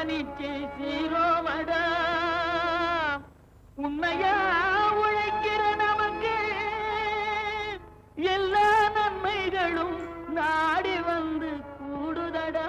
தனிச்சு சீரோமடா உண்மையா உழைக்கிற நமக்கு எல்லா நன்மைகளும் நாடி வந்து கூடுதடா.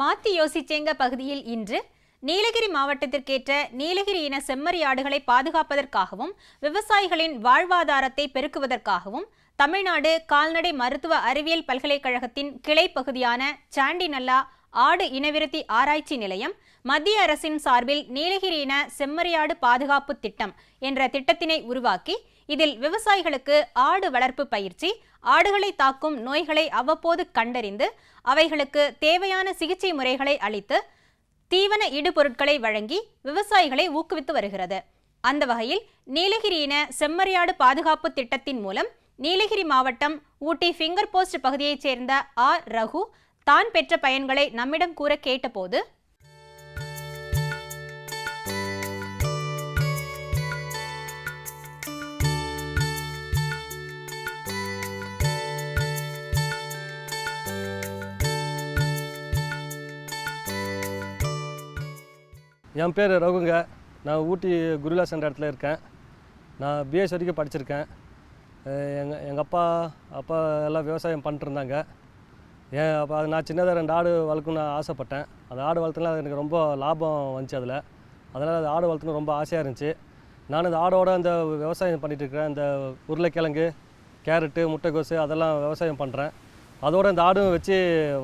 மாத்தி யோசிச்சேங்க பகுதியில் இன்று நீலகிரி மாவட்டத்திற்கேற்ற நீலகிரி இன செம்மறியாடுகளை பாதுகாப்பதற்காகவும் விவசாயிகளின் வாழ்வாதாரத்தை பெருக்குவதற்காகவும் தமிழ்நாடு கால்நடை மருத்துவ அறிவியல் பல்கலைக்கழகத்தின் கிளை பகுதியான சாண்டிநல்லா ஆடு இனவிருத்தி ஆராய்ச்சி நிலையம் மத்திய அரசின் சார்பில் நீலகிரி இன செம்மறியாடு பாதுகாப்பு திட்டம் என்ற திட்டத்தினை உருவாக்கி இதில் விவசாயிகளுக்கு ஆடு வளர்ப்பு பயிற்சி, ஆடுகளை தாக்கும் நோய்களை அவ்வப்போது கண்டறிந்து அவைகளுக்கு தேவையான சிகிச்சை முறைகளை அளித்து தீவன இடுபொருட்களை வழங்கி விவசாயிகளை ஊக்குவித்து வருகிறது. அந்த வகையில் நீலகிரியின செம்மறியாடு பாதுகாப்பு திட்டத்தின் மூலம் நீலகிரி மாவட்டம் ஊட்டி ஃபிங்கர் போஸ்ட் பகுதியைச் சேர்ந்த ஆர் ரகு தான் பெற்ற பயன்களை நம்மிடம் கூற கேட்டபோது, என் பேர் ரகுங்க. நான் ஊட்டி குருவிலாஸ் என்ற இடத்துல இருக்கேன். நான் பிஎஸ் வரைக்கும் படிச்சிருக்கேன். எங்கள் அப்பா எல்லாம் விவசாயம் பண்ணிட்டுருந்தாங்க. அப்போ நான் சின்னதாக 2 ஆடு வளர்க்கணும்னு ஆசைப்பட்டேன். அந்த ஆடு வளர்த்துனா எனக்கு ரொம்ப லாபம் வந்துச்சு அதில். அதனால் அது ஆடு வளர்த்துன்னு ரொம்ப ஆசையாக இருந்துச்சு. நான் அந்த ஆடோட அந்த விவசாயம் பண்ணிகிட்ருக்கிறேன். இந்த உருளைக்கிழங்கு, கேரட்டு, முட்டைக்கோசு அதெல்லாம் விவசாயம் பண்ணுறேன். அதோடு இந்த ஆடும் வச்சு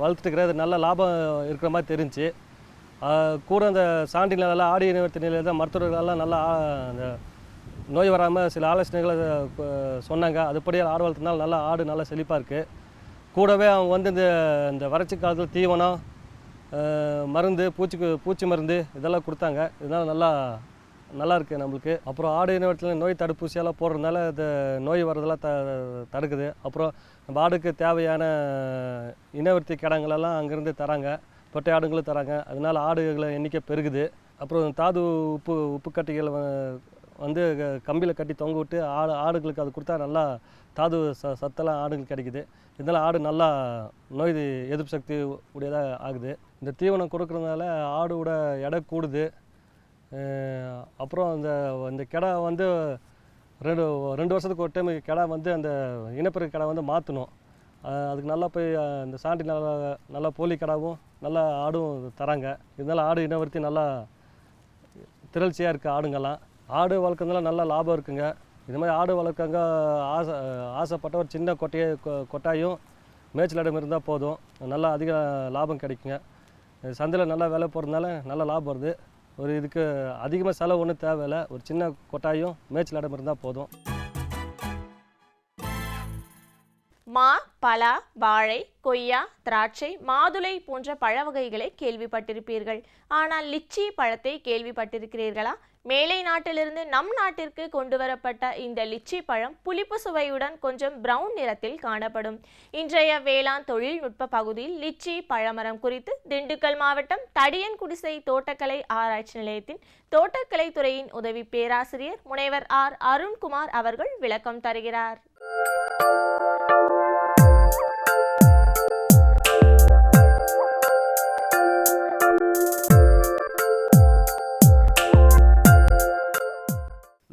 வளர்த்துட்டுருக்கிறேன். அது நல்ல லாபம் இருக்கிற மாதிரி தெரிஞ்சு கூட அந்த சாண்டிநல்லா ஆடு இனவிருத்தி நிலையில் தான் மருத்துவர்களெல்லாம் நல்லா அந்த நோய் வராமல் சில ஆலோசனைகளை சொன்னாங்க. அதுபடியே ஆடு வளர்த்துனால நல்லா ஆடு நல்லா செழிப்பாக இருக்குது. கூடவே அவங்க வந்து இந்த வறட்சி காலத்தில் தீவனம், மருந்து, பூச்சி மருந்து இதெல்லாம் கொடுத்தாங்க. இதனால் நல்லா இருக்குது நம்மளுக்கு. அப்புறம் ஆடு இனவரத்தில் நோய் தடுப்பூசியெல்லாம் போடுறதுனால இந்த நோய் வர்றதெல்லாம் தடுக்குது. அப்புறம் நம்ம ஆடுக்கு தேவையான இனவர்த்தி கிடங்களெல்லாம் அங்கேருந்து தராங்க. பொட்டை ஆடுங்களும் தராங்க. அதனால் ஆடுகளை எண்ணிக்கை பெருகுது. அப்புறம் தாது உப்பு கட்டிகளை வந்து கம்பியில் கட்டி தொங்க விட்டு ஆடுகளுக்கு அது கொடுத்தா நல்லா தாது சத்தெல்லாம் ஆடுகளுக்கு கிடைக்குது. இதனால் ஆடு நல்லா நோய் எதிர்ப்பு சக்தி உடையதாக ஆகுது. இந்த தீவனம் கொடுக்குறதுனால ஆடோட எடை கூடுது. அப்புறம் இந்த கிடா வந்து ரெண்டு வருஷத்துக்கு ஒரு டைம் கிடா வந்து அந்த இனப்பெருக்க கிடா வந்து மாற்றணும். அதுக்கு நல்லா போய் இந்த சாண்டி நல்லா போலி கடாவும் நல்லா ஆடும் தராங்க. இதனால் ஆடு இனவர்த்தி நல்லா திரள்ச்சியாக இருக்குது. ஆடுங்கள்லாம் ஆடு வளர்க்குறதுனால நல்லா லாபம் இருக்குங்க. இது மாதிரி ஆடு வளர்க்கங்க ஆசைப்பட்ட ஒரு சின்ன கொட்டாயும் மேய்ச்சல் இடம் இருந்தால் போதும், நல்லா அதிக லாபம் கிடைக்குங்க. சந்தையில் நல்லா விலை போகிறதுனால நல்லா லாபம் வருது. இதுக்கு அதிகமாக செலவு ஒன்றும் தேவையில்லை. ஒரு சின்ன கொட்டாயும் மேய்ச்சல் இடம் இருந்தால் போதும். மா, பலா, வாழை, கொய்யா, திராட்சை, மாதுளை போன்ற பழ வகைகளை கேள்விப்பட்டிருப்பீர்கள். ஆனால் லிச்சி பழத்தை கேள்விப்பட்டிருக்கிறீர்களா? மேலை நாட்டிலிருந்து நம் நாட்டிற்கு கொண்டு வரப்பட்ட இந்த லிச்சி பழம் புளிப்பு சுவையுடன் கொஞ்சம் பிரவுன் நிறத்தில் காணப்படும். இன்றைய வேளாண் தொழில்நுட்ப பகுதியில் லிச்சி பழமரம் குறித்து திண்டுக்கல் மாவட்டம் தடியன்குடிசை தோட்டக்கலை ஆராய்ச்சி நிலையத்தின் தோட்டக்கலை துறையின் உதவி பேராசிரியர் முனைவர் ஆர் அருண்குமார் அவர்கள் விளக்கம் தருகிறார்.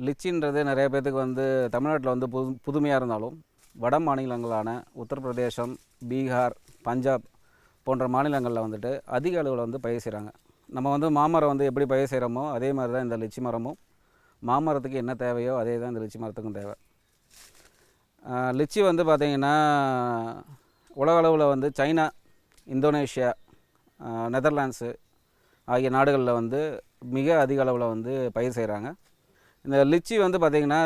லிச்சின்றது நிறைய பேர்த்துக்கு வந்து தமிழ்நாட்டில் வந்து புதுமையாக இருந்தாலும் வட மாநிலங்களான உத்தரப்பிரதேசம், பீகார், பஞ்சாப் போன்ற மாநிலங்களில் வந்துட்டு அதிக அளவில் வந்து பயிர் செய்கிறாங்க. நம்ம வந்து மாமரம் வந்து எப்படி பயிர் செய்கிறோமோ அதே மாதிரி தான் இந்த லிச்சி மரமும். மாமரத்துக்கு என்ன தேவையோ அதே தான் இந்த லிச்சி மரத்துக்கும் தேவை. லிச்சி வந்து பார்த்திங்கன்னா உலக அளவில் வந்து சைனா, இந்தோனேஷியா, நெதர்லாண்ட்ஸு ஆகிய நாடுகளில் வந்து மிக அதிக அளவில் வந்து பயிர் செய்கிறாங்க. இந்த லிச்சி வந்து பார்த்திங்கன்னா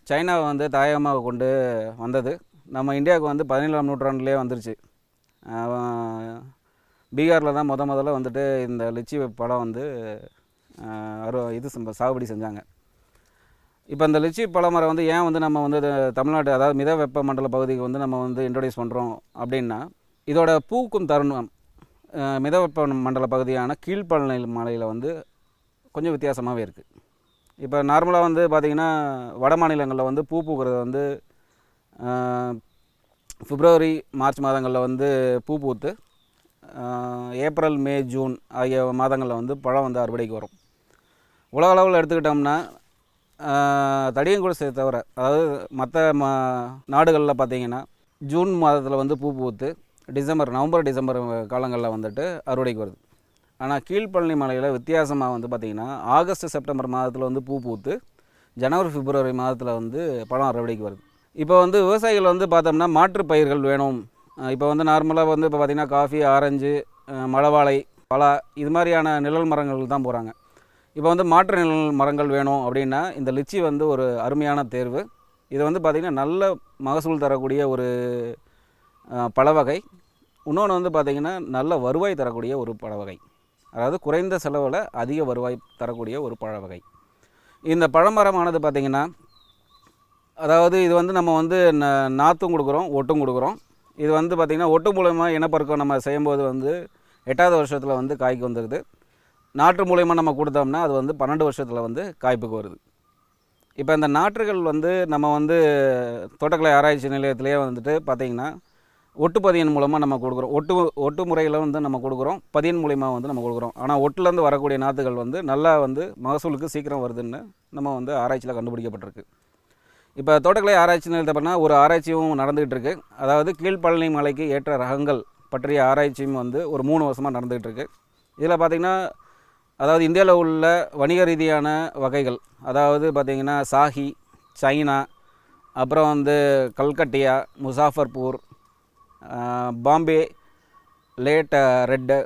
சைனாவை வந்து தாயகமாக கொண்டு வந்தது. நம்ம இந்தியாவுக்கு வந்து 17ஆம் நூற்றாண்டுலேயே வந்துருச்சு. பீகாரில் தான் முதல்ல வந்துட்டு இந்த லிச்சி பழம் வந்து சாகுபடி செஞ்சாங்க. இப்போ இந்த லிச்சி பழமரம் வந்து ஏன் வந்து நம்ம வந்து தமிழ்நாடு, அதாவது மித வெப்ப மண்டல பகுதிக்கு வந்து நம்ம வந்து இன்ட்ரடியூஸ் பண்ணுறோம் அப்படின்னா, இதோட பூக்கும் தருணம் மித வெப்ப மண்டல பகுதியான கீழ்பழனி மலையில் வந்து கொஞ்சம் வித்தியாசமாகவே இருக்குது. இப்போ நார்மலாக வந்து பார்த்திங்கன்னா வட மாநிலங்களில் வந்து பூ பூக்கிறது வந்து பிப்ரவரி மார்ச் மாதங்களில் வந்து பூ பூத்து ஏப்ரல் மே ஜூன் ஆகிய மாதங்களில் வந்து பழம் வந்து அறுவடைக்கு வரும். உலக அளவில் எடுத்துக்கிட்டோம்னா தடியங்குடிசை தவிர, அதாவது மற்ற நாடுகளில் பார்த்திங்கன்னா ஜூன் மாதத்தில் வந்து பூ பூத்து நவம்பர் டிசம்பர் காலங்களில் வந்துட்டு அறுவடைக்கு வருது. ஆனால் கீழ்பழனி மலையில் வித்தியாசமாக வந்து பார்த்திங்கன்னா ஆகஸ்ட் செப்டம்பர் மாதத்தில் வந்து பூ பூத்து ஜனவரி பிப்ரவரி மாதத்தில் வந்து பழம் அறுவடைக்கு வருது. இப்போ வந்து விவசாயிகள் வந்து பார்த்தோம்னா மாற்று பயிர்கள் வேணும். இப்போ வந்து நார்மலாக வந்து இப்போ பார்த்திங்கன்னா காஃபி, ஆரஞ்சு, மலவாழை, பலா இது மாதிரியான நிழல் மரங்கள் தான் போகிறாங்க. இப்போ வந்து மாற்று நிழல் மரங்கள் வேணும் அப்படின்னா இந்த லிச்சி வந்து ஒரு அருமையான தேர்வு. இது வந்து பார்த்திங்கன்னா நல்ல மகசூல் தரக்கூடிய ஒரு பழவகை. இன்னொன்று வந்து பார்த்திங்கன்னா நல்ல வருவாய் தரக்கூடிய ஒரு பழவகை. அதாவது குறைந்த செலவில் அதிக வருவாய் தரக்கூடிய ஒரு பழவகை. இந்த பழமரமானது பார்த்திங்கன்னா, அதாவது இது வந்து நம்ம வந்து நாற்றும் கொடுக்குறோம், ஒட்டும் கொடுக்குறோம். இது வந்து பார்த்திங்கன்னா ஒட்டு மூலயமா இனப்பெருக்கம் நம்ம செய்யும்போது வந்து 8வது வருஷத்தில் வந்து காய்க்கு வந்துடுது. நாற்று மூலயமா நம்ம கொடுத்தோம்னா அது வந்து 12 வருஷத்தில் வந்து காய்ப்புக்கு வருது. இப்போ இந்த நாற்றுகள் வந்து நம்ம வந்து தோட்டக்கலை ஆராய்ச்சி நிலையத்திலே வந்துட்டு பார்த்திங்கன்னா ஒட்டு பதியன் மூலமாக நம்ம கொடுக்குறோம். ஒட்டு முறையில் வந்து நம்ம கொடுக்குறோம், பதியன் மூலயமா வந்து நம்ம கொடுக்குறோம். ஆனால் ஒட்டுலேருந்து வரக்கூடிய நாற்றுகள் வந்து நல்லா வந்து மகசூலுக்கு சீக்கிரம் வருதுன்னு நம்ம வந்து ஆராய்ச்சியில் கண்டுபிடிக்கப்பட்டிருக்கு. இப்போ தோட்டக்கலை ஆராய்ச்சி நிலையத்தை பண்ணால் ஒரு ஆராய்ச்சியும் நடந்துகிட்டு இருக்குது. அதாவது கீழ்பழனி மலைக்கு ஏற்ற ரகங்கள் பற்றிய ஆராய்ச்சியும் வந்து ஒரு 3 வருஷமாக நடந்துகிட்டு இருக்குது. இதில் பார்த்திங்கன்னா, அதாவது இந்தியாவில் உள்ள வணிக ரீதியான வகைகள், அதாவது பார்த்திங்கன்னா சாஹி, சைனா, அப்புறம் வந்து Calcuttia, Muzaffarpur, Bombay late red,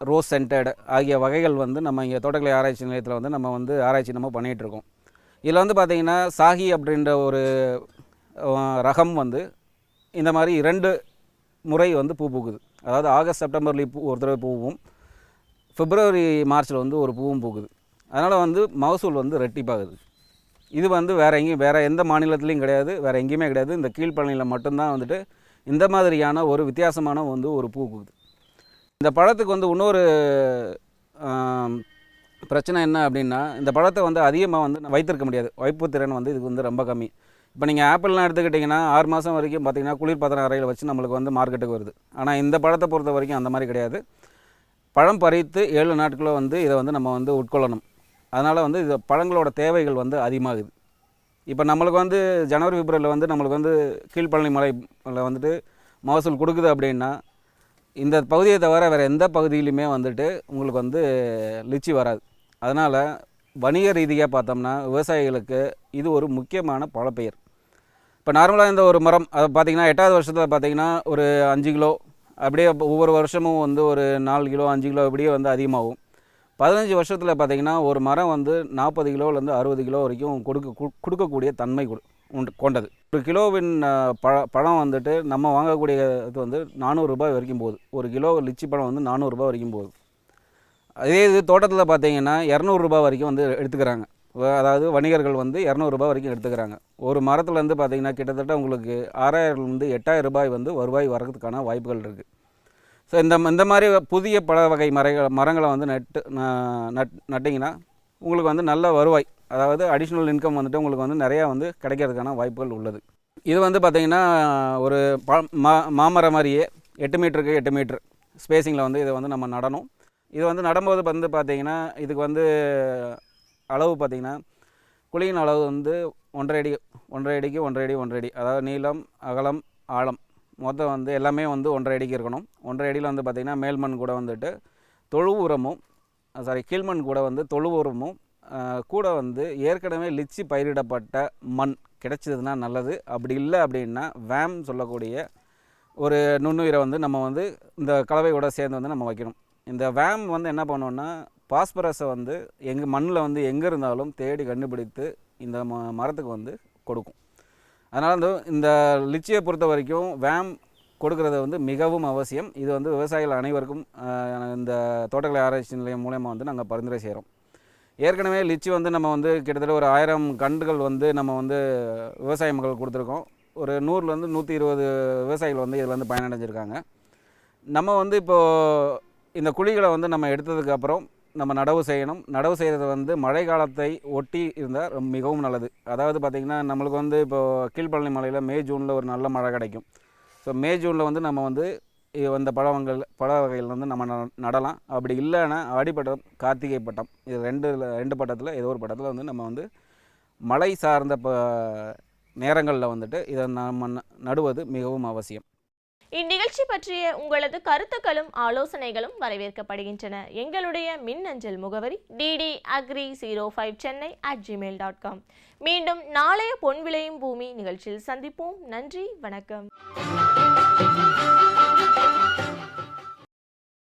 rose scented ஆகிய வகைகள் வந்து நம்ம இங்கே தோட்டக்கலை ஆராய்ச்சி நிலையத்தில் வந்து நம்ம வந்து ஆராய்ச்சி நம்ம பண்ணிகிட்ருக்கோம். இதில் வந்து பார்த்திங்கன்னா சாஹி அப்படின்ற ஒரு ரகம் வந்து இந்த மாதிரி 2 முறை வந்து பூ பூக்குது. அதாவது ஆகஸ்ட் செப்டம்பர்லேயும் ஒரு தடவை பூவும், பிப்ரவரி மார்ச்சில் வந்து ஒரு பூவும் பூக்குது. அதனால் வந்து மகசூல் வந்து ரெட்டிப்பாகுது. இது வந்து வேறு எந்த மாநிலத்துலேயும் கிடையாது, வேறு எங்கேயுமே கிடையாது. இந்த கீழ்பழனியில் மட்டும்தான் வந்துட்டு இந்த மாதிரியான ஒரு வித்தியாசமான வந்து ஒரு பூ பூக்குது. இந்த பழத்துக்கு வந்து இன்னொரு பிரச்சனை என்ன அப்படின்னா, இந்த பழத்தை வந்து அதிகமாக வந்து வைத்திருக்க முடியாது. வைப்பு திறன் வந்து இதுக்கு வந்து ரொம்ப கம்மி. இப்போ நீங்கள் ஆப்பிள்லாம் எடுத்துக்கிட்டிங்கன்னா 6 மாதம் வரைக்கும் பார்த்திங்கன்னா குளிர்பதன அறையில் வச்சு நம்மளுக்கு வந்து மார்க்கெட்டுக்கு வருது. ஆனால் இந்த பழத்தை பொறுத்த வரைக்கும் அந்த மாதிரி கிடையாது. பழம் பறித்து 7 நாட்களில் வந்து இதை வந்து நம்ம வந்து உட்கொள்ளணும். அதனால் வந்து இது பழங்களோட தேவைகள் வந்து அதிகமாகுது. இப்போ நம்மளுக்கு வந்து ஜனவரி பிப்ரவரியில் வந்து நம்மளுக்கு வந்து கீழ்பழனி மலையில் வந்துட்டு மகசூல் கொடுக்குது அப்படின்னா, இந்த பகுதியை தவிர வேறு எந்த பகுதியிலுமே வந்துட்டு உங்களுக்கு வந்து லிச்சி வராது. அதனால் வணிக ரீதியாக பார்த்தோம்னா விவசாயிகளுக்கு இது ஒரு முக்கியமான பழப்பெயர். இப்போ நார்மலாக இந்த ஒரு மரம் அதை பார்த்திங்கன்னா 8வது வருஷத்தில் பார்த்திங்கன்னா ஒரு 5 கிலோ அப்படியே ஒவ்வொரு வருஷமும் வந்து ஒரு 4 கிலோ 5 கிலோ இப்படியே வந்து அதிகமாகும். 15 வருஷத்தில் பார்த்திங்கன்னா ஒரு மரம் வந்து 40 கிலோலேருந்து 60 கிலோ வரைக்கும் கொடுக்கக்கூடிய தன்மை கொண்டது. ஒரு கிலோவின் பழம் வந்துட்டு நம்ம வாங்கக்கூடிய இது வந்து 400 ரூபாய் வரைக்கும் போகுது. ஒரு கிலோ லிச்சி பழம் வந்து 400 ரூபாய் வரைக்கும் போகுது. அதே இது தோட்டத்தில் பார்த்திங்கன்னா 200 ரூபாய் வரைக்கும் வந்து எடுத்துக்கிறாங்க. அதாவது வணிகர்கள் வந்து 200 ரூபாய் வரைக்கும் எடுத்துக்கிறாங்க. ஒரு மரத்துலேருந்து பார்த்திங்கன்னா கிட்டத்தட்ட உங்களுக்கு 6000லேருந்து 8000 ரூபாய் வந்து வருவாய் வரதுக்கான வாய்ப்புகள் இருக்குது. ஸோ இந்த மாதிரி புதிய பழ வகை மரங்களை வந்து நட்டிங்கன்னா உங்களுக்கு வந்து நல்ல வருவாய், அதாவது அடிஷ்னல் இன்கம் வந்துட்டு உங்களுக்கு வந்து நிறையா வந்து கிடைக்கிறதுக்கான வாய்ப்புகள் உள்ளது. இது வந்து பார்த்திங்கன்னா ஒரு மாமரம் மாதிரியே 8 மீட்டருக்கு 8 மீட்டர் ஸ்பேஸிங்கில் வந்து இதை வந்து நம்ம நடணும். இது வந்து நடும்போது வந்து பார்த்திங்கன்னா இதுக்கு வந்து அளவு பார்த்திங்கன்னா குழியின் அளவு வந்து 1.5 அடி 1.5 அடிக்கு 1.5 அடி 1.5 அடி, அதாவது நீளம், அகலம், ஆழம் மொத்தம் வந்து எல்லாமே வந்து 1.5 அடிக்கு இருக்கணும். 1.5 அடியில் வந்து பார்த்திங்கன்னா மேல்மண் கூட வந்துட்டு கீழ்மண் கூட வந்து தொழு உரமும் கூட வந்து ஏற்கனவே லிச்சி பயிரிடப்பட்ட மண் கிடைச்சதுன்னா நல்லது. அப்படி இல்லை அப்படின்னா வேம் சொல்லக்கூடிய ஒரு நுண்ணுயிரை வந்து நம்ம வந்து இந்த கலவையோட சேர்ந்து வந்து நம்ம வைக்கணும். இந்த வேம் வந்து என்ன பண்ணோன்னா பாஸ்பரஸை வந்து மண்ணில் வந்து எங்கே இருந்தாலும் தேடி கண்டுபிடித்து இந்த மரத்துக்கு வந்து கொடுக்கும். அதனால் வந்து இந்த லிச்சியை பொறுத்த வரைக்கும் வேம் கொடுக்கறது வந்து மிகவும் அவசியம். இது வந்து விவசாயிகள் அனைவருக்கும் இந்த தோட்டக்கலை ஆராய்ச்சி நிலையம் மூலமாக வந்து நாங்கள் பரிந்துரை செய்கிறோம். ஏற்கனவே லிச்சி வந்து நம்ம வந்து கிட்டத்தட்ட ஒரு 1000 கன்றுகள் வந்து நம்ம வந்து விவசாய மக்கள் கொடுத்துருக்கோம். ஒரு 100லேருந்து 120 விவசாயிகள் வந்து இதில் வந்து பயனடைஞ்சிருக்காங்க. நம்ம வந்து இப்போது இந்த குழிகளை வந்து நம்ம எடுத்ததுக்கப்புறம் நம்ம நடவு செய்யணும். நடவு செய்கிறது வந்து மழை காலத்தை ஒட்டி இருந்தால் மிகவும் நல்லது. அதாவது பார்த்திங்கன்னா நம்மளுக்கு வந்து இப்போது கீழ்பழனி மலையில் மே ஜூனில் ஒரு நல்ல மழை கிடைக்கும். ஸோ மே ஜூனில் வந்து நம்ம வந்து இந்த பழ வகைகள் வந்து நம்ம நடலாம். அப்படி இல்லைன்னா ஆடிப்பட்டம், கார்த்திகை பட்டம், இது ரெண்டு பட்டத்தில் ஏதோ ஒரு பட்டத்தில் வந்து நம்ம வந்து மழை சார்ந்த நேரங்களில் வந்துட்டு இதை நம்ம நடுவது மிகவும் அவசியம். இந்நிகழ்ச்சி பற்றிய உங்களது கருத்துக்களும் ஆலோசனைகளும் வரவேற்கப்படுகின்றன. எங்களுடைய மின்னஞ்சல் முகவரி ddagri05chennai@gmail.com. மீண்டும் நாளைய பொன் விளையும் பூமி நிகழ்ச்சியில் சந்திப்போம். நன்றி, வணக்கம்.